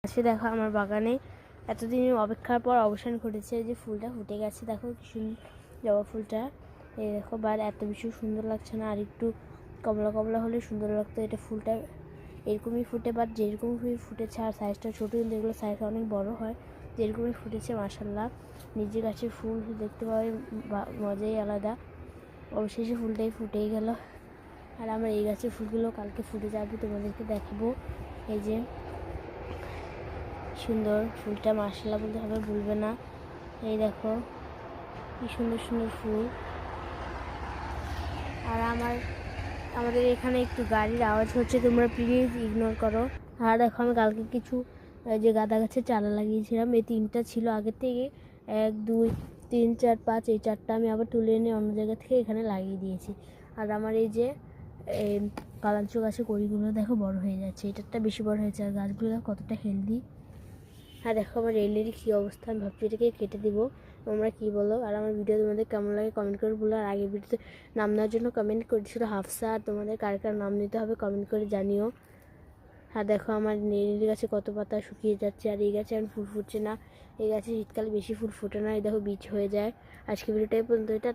আসে দেখো আমার বাগানে এতদিনের অপেক্ষার পর অবসান ঘটেছে। যে ফুলটা ফুটে গেছে, দেখো কি সুন্দর জবা ফুলটা। এই দেখো, বাট এত বেশি সুন্দর লাগছে না, আর একটু কমলা কমলা হলে সুন্দর লাগতো। এটা ফুলটা এরকমই ফুটে, বাট যেরকমই ফুটেছে, আর সাইজটা ছোটো, কিন্তু এগুলো সাইজ অনেক বড় হয়। যেরকমই ফুটেছে মাশাআল্লাহ, নিজের গাছের ফুল দেখতে পাওয়ার মজাই আলাদা। অবশেষে ফুলটাই ফুটেই গেল, আর আমার এই গাছের ফুলগুলো কালকে ফুটে যাবে, তোমাদেরকে দেখাবো। এই যে সুন্দর ফুলটা, মাশাআল্লাহ বলতে হবে, ভুলবে না। এই দেখো কি সুন্দর সুন্দর ফুল। আর আমাদের এখানে একটু গাড়ির আওয়াজ হচ্ছে, তোমরা প্লিজ ইগনোর করো। আর দেখো আমি কালকে কিছু যে গাঁদা গাছের চারা লাগিয়েছিলাম, এই 3টা ছিল আগের থেকে, 1 2 3 4 5, এই 4টা আমি আবার তুলে এনে অন্য জায়গা থেকে এখানে লাগিয়ে দিয়েছি। আর আমার এই যে কালাঞ্চু গাছের কড়িগুলো দেখো বড় হয়ে যাচ্ছে, এটারটা বেশি বড় হয়েছে, আর গাছগুলো কতটা হেলদি। আর দেখো আমার রেলের কী অবস্থা, আমি ভাবছি এটাকে কেটে দেবো। তোমরা কী বলো? আর আমার ভিডিও তোমাদের কেমন লাগে কমেন্ট করে বলো। আর আগের ভিডিওতে নাম নেওয়ার জন্য কমেন্ট করেছিল হাফসা, আর তোমাদের কার কার নাম নিতে হবে কমেন্ট করে জানিও। আর দেখো আমার রেলের গাছে কত পাতা শুকিয়ে যাচ্ছে, আর এই গাছে এখন ফুল ফুটছে না। এই গাছে শীতকালে বেশি ফুল ফোটে না, এই দেখো বীজ হয়ে যায়। আজকে ভিডিওটাই পর্যন্ত, টাটা।